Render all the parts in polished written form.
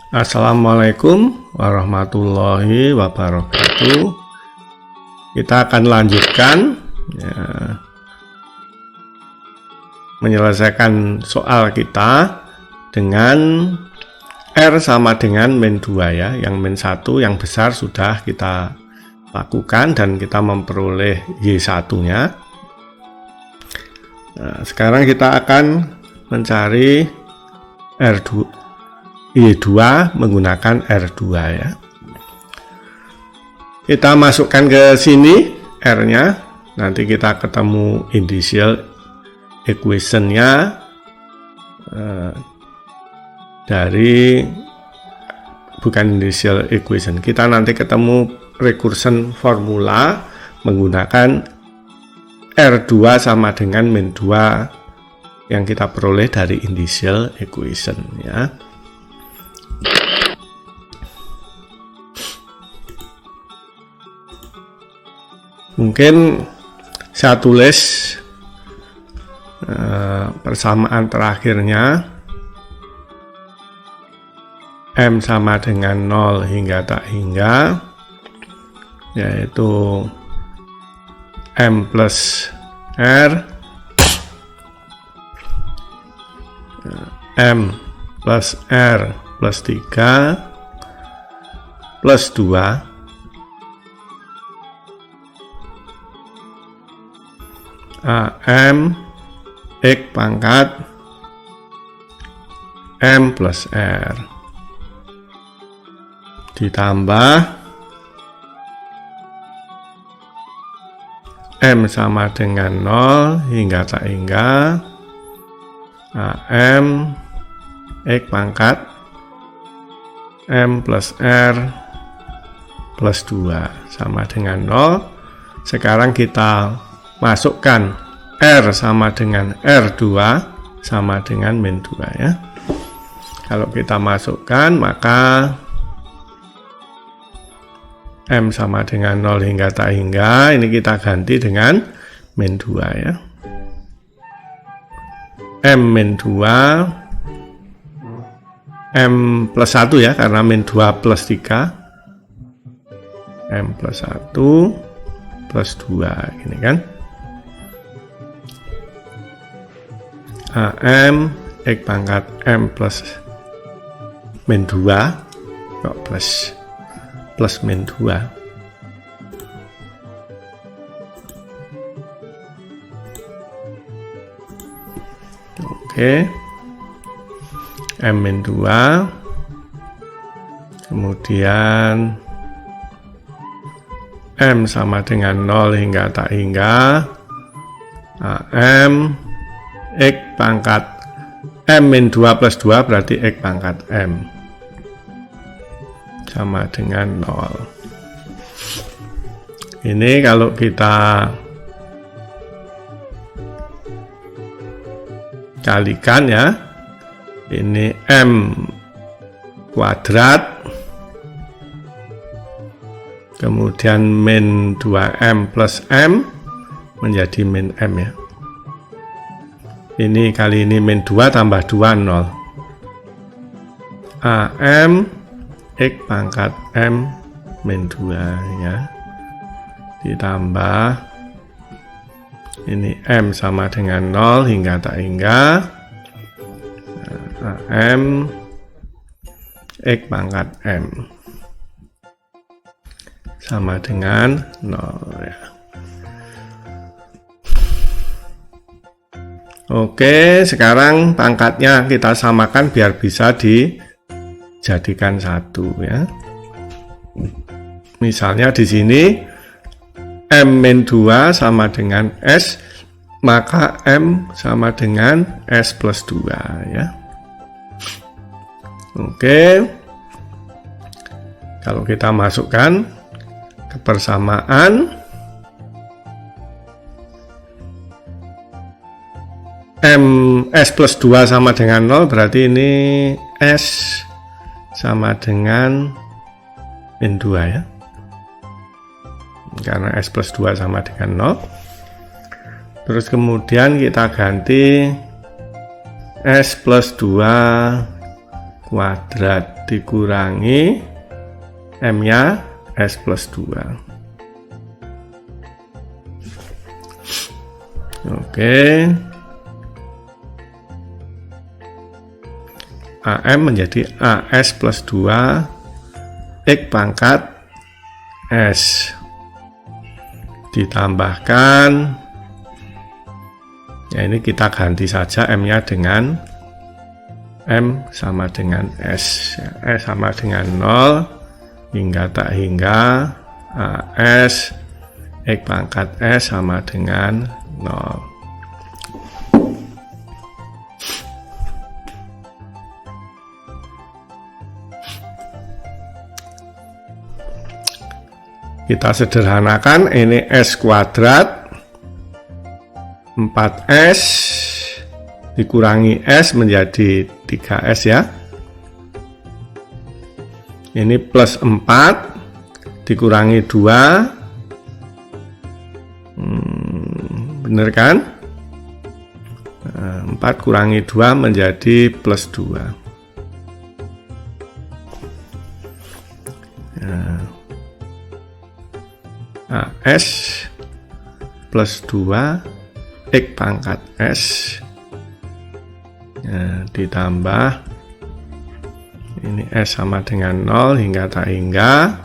Assalamualaikum warahmatullahi wabarakatuh. Kita akan lanjutkan menyelesaikan soal kita dengan R sama dengan min 2 ya. Yang min 1 yang besar sudah kita lakukan dan kita memperoleh Y1 nya. Nah, sekarang kita akan mencari Y2 menggunakan R2 ya. Kita masukkan ke sini R-nya, nanti kita ketemu initial equation-nya dari bukan initial equation. Kita nanti ketemu recursion formula menggunakan R2 sama dengan min 2 yang kita peroleh dari initial equation ya. Mungkin saya tulis persamaan terakhirnya M sama dengan 0 hingga tak hingga, yaitu M plus R, M plus R plus 3 plus 2 AM X pangkat M plus R ditambah M sama dengan 0 hingga tak hingga AM X pangkat M plus R plus 2 sama dengan 0. Sekarang kita masukkan R sama dengan R2 sama dengan min 2 ya. Kalau kita masukkan maka M sama dengan 0 hingga tak hingga, ini kita ganti dengan min 2 ya. M min 2 M plus 1 ya, karena min 2 plus 3 M plus 1 plus 2 ini kan. AM X pangkat M plus min 2 kok plus min 2 oke. M min 2 kemudian M sama dengan 0 hingga tak hingga AM X pangkat M min 2 plus 2 berarti X pangkat M sama dengan 0. Ini kalau kita kalikan ya, ini M kuadrat kemudian min 2M plus M menjadi min M ya. Ini kali ini min 2 tambah 2 0. AM X pangkat M min 2 ya. Ditambah ini M sama dengan 0 hingga tak hingga AM X pangkat M sama dengan 0 ya. Oke, sekarang pangkatnya kita samakan biar bisa dijadikan satu ya. Misalnya di sini M min 2 sama dengan S, maka M sama dengan S plus 2 ya. Oke, kalau kita masukkan ke persamaan S plus 2 sama dengan 0 berarti ini S sama dengan min 2 ya, karena S plus 2 sama dengan 0. Terus kemudian kita ganti S plus 2 kuadrat dikurangi M-nya S plus 2. Oke. AM menjadi AS plus 2 X pangkat S. Ditambahkan, ya ini kita ganti saja M-nya dengan M sama dengan S. Ya, S sama dengan 0 hingga tak hingga AS X pangkat S sama dengan 0. Kita sederhanakan, ini S kuadrat 4S dikurangi S menjadi 3S ya. Ini plus 4 dikurangi 2. Bener kan? 4 kurangi 2 menjadi plus 2. AS plus 2 X pangkat S, ya, ditambah ini S sama dengan 0 hingga tak hingga,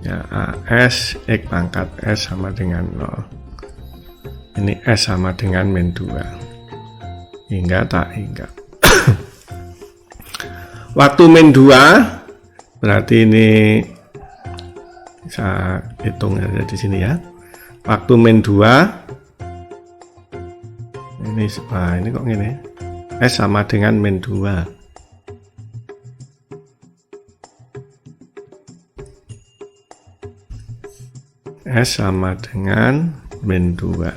ya, AS X pangkat S sama dengan 0. Ini S sama dengan min 2 hingga tak hingga. Waktu min 2 berarti ini bisa hitung aja di sini ya. Waktu min 2 ini, ini kok gini, S sama dengan min 2. S sama dengan min 2.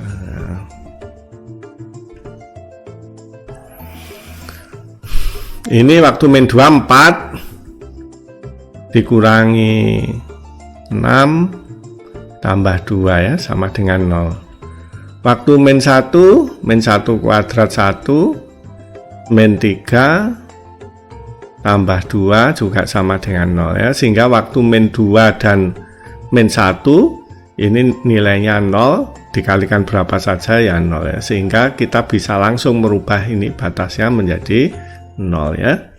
Ini waktu min 2 4 dikurangi 6 tambah 2 ya, sama dengan 0. Waktu min 1 kuadrat 1, min 3 tambah 2 juga sama dengan 0 ya, sehingga waktu min 2 dan min 1 ini nilainya 0, dikalikan berapa saja ya 0 ya, sehingga kita bisa langsung merubah ini batasnya menjadi 0 ya.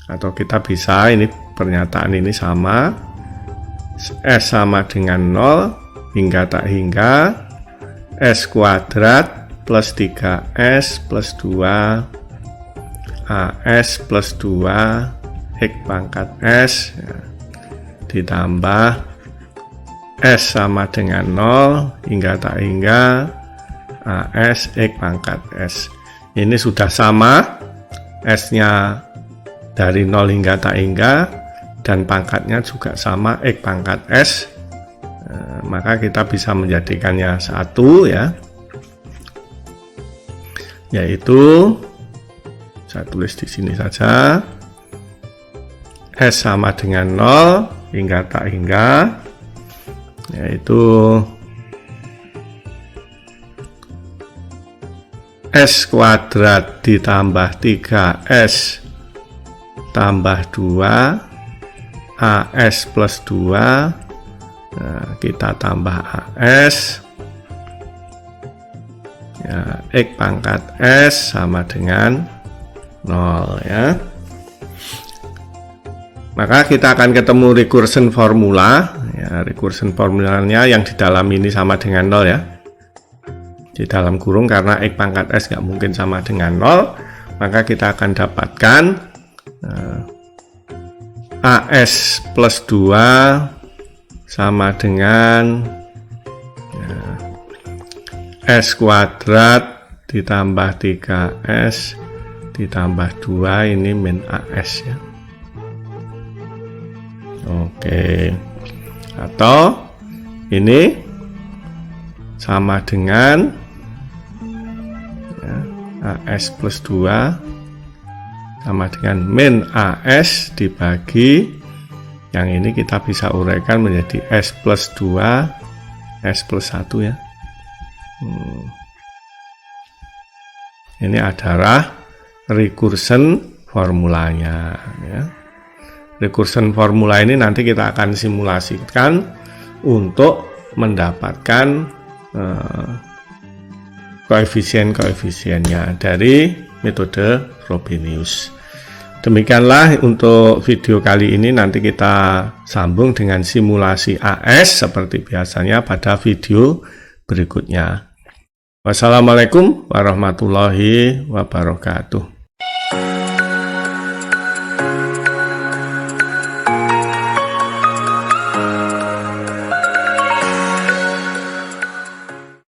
Atau kita bisa, ini pernyataan ini sama, S sama dengan 0 hingga tak hingga S kuadrat plus 3S plus 2 AS plus 2 X pangkat S, ya, ditambah S sama dengan 0 hingga tak hingga AS X pangkat S. Ini sudah sama, S-nya dari 0 hingga tak hingga dan pangkatnya juga sama X pangkat S, maka kita bisa menjadikannya satu ya, yaitu saya tulis di sini saja, S sama dengan 0 hingga tak hingga, yaitu S kuadrat ditambah 3S tambah 2 AS plus 2, nah, kita tambah AS, ya, X pangkat S sama dengan 0 ya. Maka kita akan ketemu recursion formula ya, recursion formulanya yang di dalam ini sama dengan 0 ya, di dalam kurung, karena X pangkat S nggak mungkin sama dengan 0, maka kita akan dapatkan AS plus 2 sama dengan ya, S kuadrat ditambah 3S ditambah 2, ini min AS ya. Oke, atau ini sama dengan ya, AS plus 2 sama dengan min AS dibagi, yang ini kita bisa uraikan menjadi S plus 2 S plus 1 ya. Ini adalah recursion formulanya ya. Recursion formula ini nanti kita akan simulasikan untuk mendapatkan koefisien-koefisiennya dari metode Frobenius. Demikianlah untuk video kali ini, nanti kita sambung dengan simulasi AS seperti biasanya pada video berikutnya. Wassalamualaikum warahmatullahi wabarakatuh.